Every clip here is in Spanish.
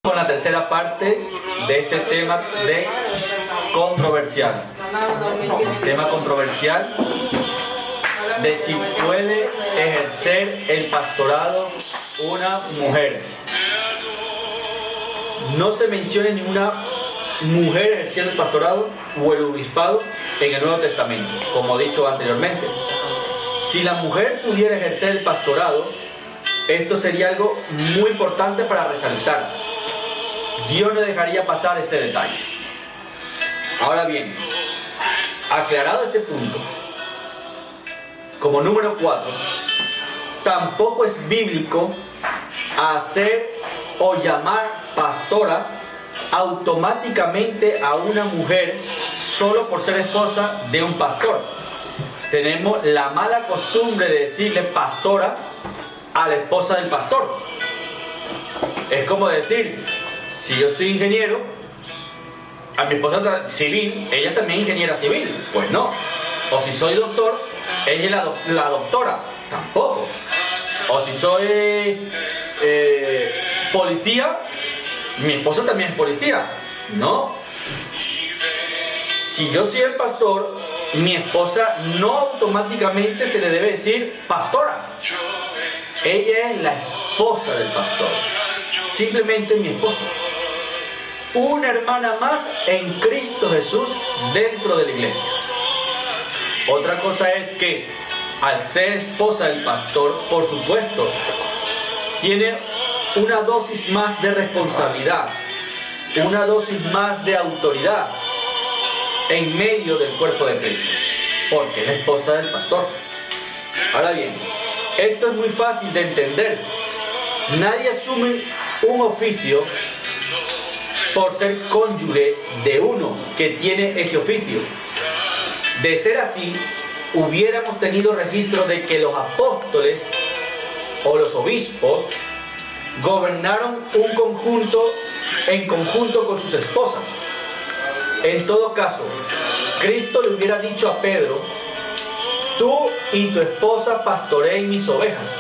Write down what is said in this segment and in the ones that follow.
Con la tercera parte de este tema de controversial. Tema controversial de si puede ejercer el pastorado una mujer. No se menciona ninguna mujer ejerciendo el pastorado o el obispado en el Nuevo Testamento, como he dicho anteriormente. Si la mujer pudiera ejercer el pastorado, esto sería algo muy importante para resaltar. Dios no dejaría pasar este detalle. Ahora bien, aclarado este punto, como número 4, tampoco es bíblico hacer o llamar pastora automáticamente a una mujer solo por ser esposa de un pastor. Tenemos la mala costumbre de decirle pastora a la esposa del pastor. Es como decir, si yo soy ingeniero, a mi esposa civil, ella también es ingeniera civil. Pues no. O si soy doctor, ella es la doctora. Tampoco. O si soy policía, mi esposa también es policía. No. Si yo soy el pastor, mi esposa no automáticamente se le debe decir pastora. Ella es la esposa del pastor. Simplemente mi esposa. Una hermana más en Cristo Jesús dentro de la iglesia. Otra cosa es que al ser esposa del pastor, por supuesto, tiene una dosis más de responsabilidad, una dosis más de autoridad en medio del cuerpo de Cristo, porque es la esposa del pastor. Ahora bien, esto es muy fácil de entender. Nadie asume un oficio por ser cónyuge de uno que tiene ese oficio. De ser así, hubiéramos tenido registro de que los apóstoles o los obispos gobernaron en conjunto con sus esposas. En todo caso, Cristo le hubiera dicho a Pedro: tú y tu esposa pastoreen mis ovejas.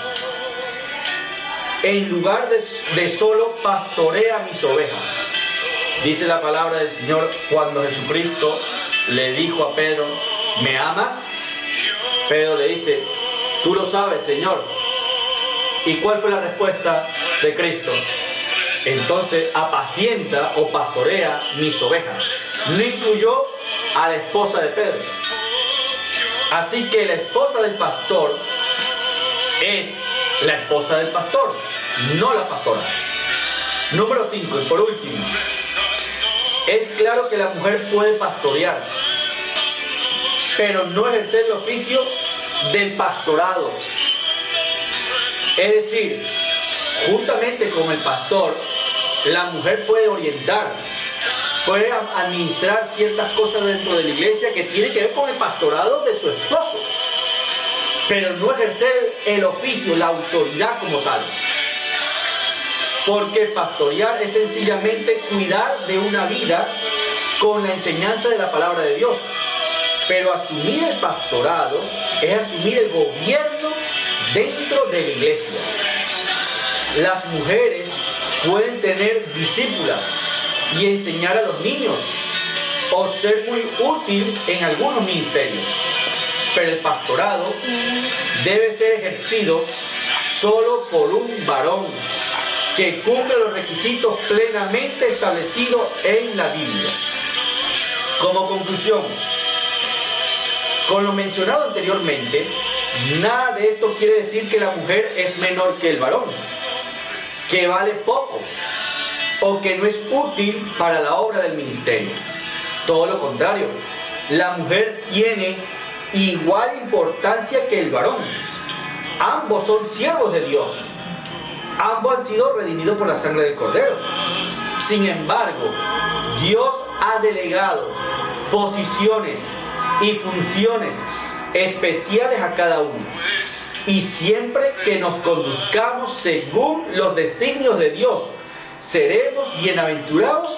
En lugar de solo pastorea mis ovejas. Dice la palabra del Señor cuando Jesucristo le dijo a Pedro: ¿me amas? Pedro le dice: tú lo sabes, Señor. ¿Y cuál fue la respuesta de Cristo? Entonces apacienta o pastorea mis ovejas. No incluyó a la esposa de Pedro. Así que la esposa del pastor es la esposa del pastor, no la pastora. Número 5, y por último, es claro que la mujer puede pastorear, pero no ejercer el oficio del pastorado. Es decir, juntamente con el pastor, la mujer puede orientar, puede administrar ciertas cosas dentro de la iglesia que tienen que ver con el pastorado de su esposo, pero no ejercer el oficio, la autoridad como tal. Porque pastorear es sencillamente cuidar de una vida con la enseñanza de la palabra de Dios. Pero asumir el pastorado es asumir el gobierno dentro de la iglesia. Las mujeres pueden tener discípulas y enseñar a los niños o ser muy útil en algunos ministerios. Pero el pastorado debe ser ejercido solo por un varón que cumple los requisitos plenamente establecidos en la Biblia. Como conclusión, con lo mencionado anteriormente, nada de esto quiere decir que la mujer es menor que el varón, que vale poco o que no es útil para la obra del ministerio. Todo lo contrario, la mujer tiene igual importancia que el varón. Ambos son siervos de Dios. Ambos han sido redimidos por la sangre del Cordero. Sin embargo, Dios ha delegado posiciones y funciones especiales a cada uno. Y siempre que nos conduzcamos según los designios de Dios, seremos bienaventurados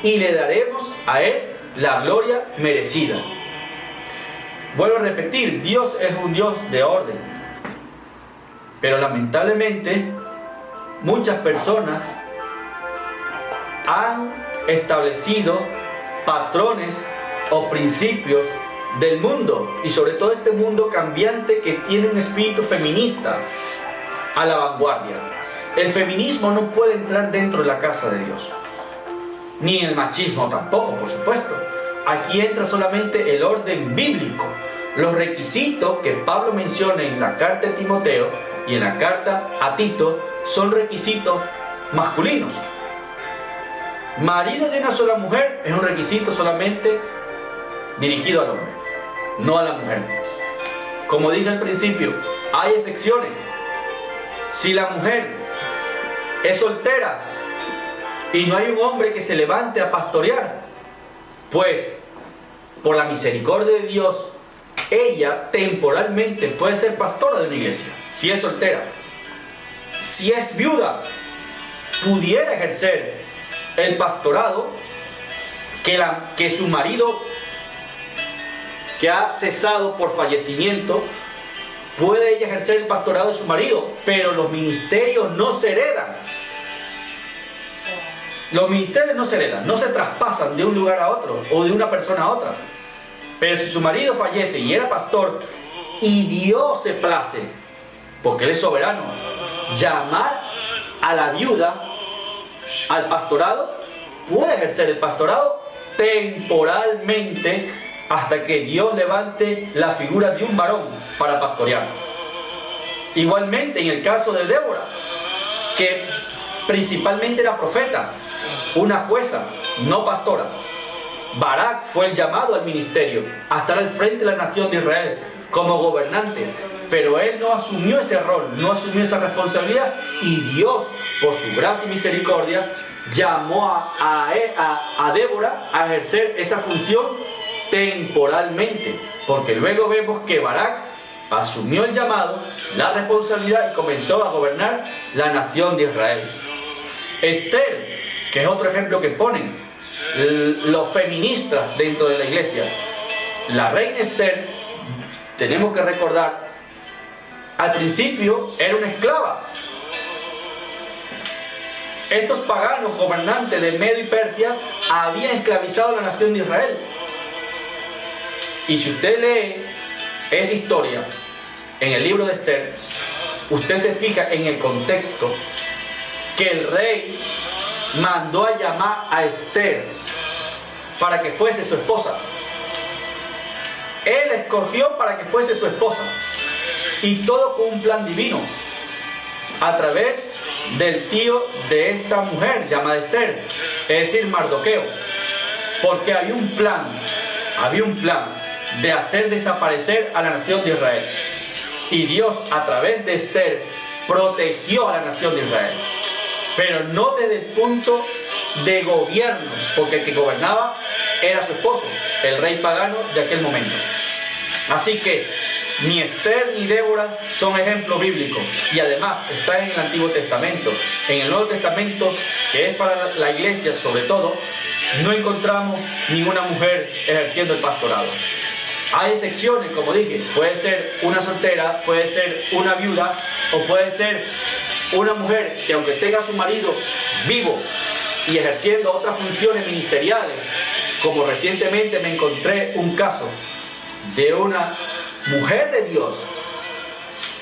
y le daremos a Él la gloria merecida. Vuelvo a repetir, Dios es un Dios de orden. Pero lamentablemente, muchas personas han establecido patrones o principios del mundo, y sobre todo este mundo cambiante que tiene un espíritu feminista a la vanguardia. El feminismo no puede entrar dentro de la casa de Dios, ni el machismo tampoco, por supuesto. Aquí entra solamente el orden bíblico. Los requisitos que Pablo menciona en la carta de Timoteo y en la carta a Tito son requisitos masculinos. Marido de una sola mujer es un requisito solamente dirigido al hombre, no a la mujer. Como dije al principio, hay excepciones. Si la mujer es soltera y no hay un hombre que se levante a pastorear, pues por la misericordia de Dios, ella temporalmente puede ser pastora de una iglesia, si es soltera. Si es viuda, pudiera ejercer el pastorado que su marido, que ha cesado por fallecimiento, puede ella ejercer el pastorado de su marido, pero los ministerios no se heredan. Los ministerios no se heredan, no se traspasan de un lugar a otro o de una persona a otra. Pero si su marido fallece y era pastor y Dios se place, porque Él es soberano, llamar a la viuda al pastorado, puede ejercer el pastorado temporalmente hasta que Dios levante la figura de un varón para pastorear. Igualmente en el caso de Débora, que principalmente era profeta, una jueza, no pastora. Barak fue el llamado al ministerio, a estar al frente de la nación de Israel como gobernante, pero él no asumió ese rol, no asumió esa responsabilidad, y Dios, por su gracia y misericordia, llamó a Débora a ejercer esa función temporalmente, porque luego vemos que Barak asumió el llamado, la responsabilidad, y comenzó a gobernar la nación de Israel. Esther, que es otro ejemplo que ponen los feministas dentro de la iglesia. La reina Esther, tenemos que recordar, al principio era una esclava. Estos paganos gobernantes de Medio y Persia habían esclavizado a la nación de Israel. Y si usted lee esa historia en el libro de Esther, usted se fija en el contexto que el rey mandó a llamar a Esther para que fuese su esposa. Él escogió para que fuese su esposa, y todo con un plan divino, a través del tío de esta mujer llamada Esther, es decir, Mardoqueo, porque había un plan de hacer desaparecer a la nación de Israel, y Dios a través de Esther protegió a la nación de Israel, pero no desde el punto de gobierno, porque el que gobernaba era su esposo, el rey pagano de aquel momento. Así que ni Esther ni Débora son ejemplos bíblicos, y además está en el Antiguo Testamento. En el Nuevo Testamento, que es para la iglesia sobre todo, no encontramos ninguna mujer ejerciendo el pastorado. Hay excepciones, como dije, puede ser una soltera, puede ser una viuda, o puede ser una mujer que, aunque tenga a su marido vivo y ejerciendo otras funciones ministeriales, como recientemente me encontré un caso de una mujer de Dios,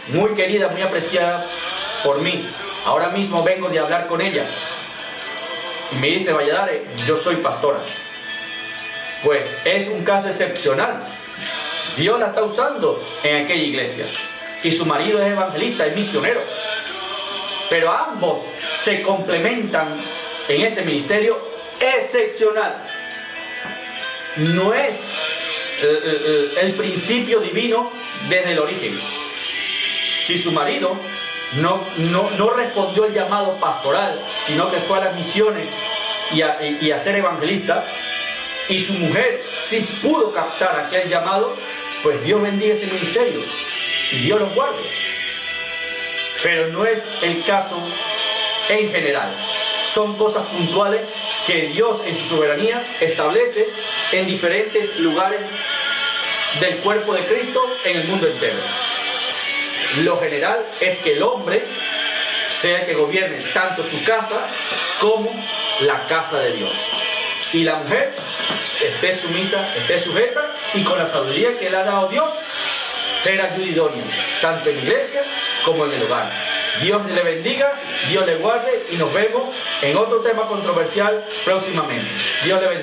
muy querida, muy apreciada por mí. Ahora mismo vengo de hablar con ella y me dice: Valladares, yo soy pastora. Pues es un caso excepcional. Dios la está usando en aquella iglesia, y su marido es evangelista, es misionero, pero ambos se complementan en ese ministerio excepcional. No es el principio divino desde el origen. Si su marido no respondió el llamado pastoral, sino que fue a las misiones y a ser evangelista, y su mujer sí pudo captar aquel llamado, pues Dios bendiga ese ministerio y Dios los guarde. Pero no es el caso en general. Son cosas puntuales que Dios en su soberanía establece en diferentes lugares del cuerpo de Cristo en el mundo entero. Lo general es que el hombre sea el que gobierne tanto su casa como la casa de Dios. Y la mujer esté sumisa, esté sujeta, y con la sabiduría que le ha dado Dios, ser ayuda idónea, tanto en la iglesia como en el hogar. Dios le bendiga, Dios le guarde, y nos vemos en otro tema controversial próximamente. Dios le bendiga.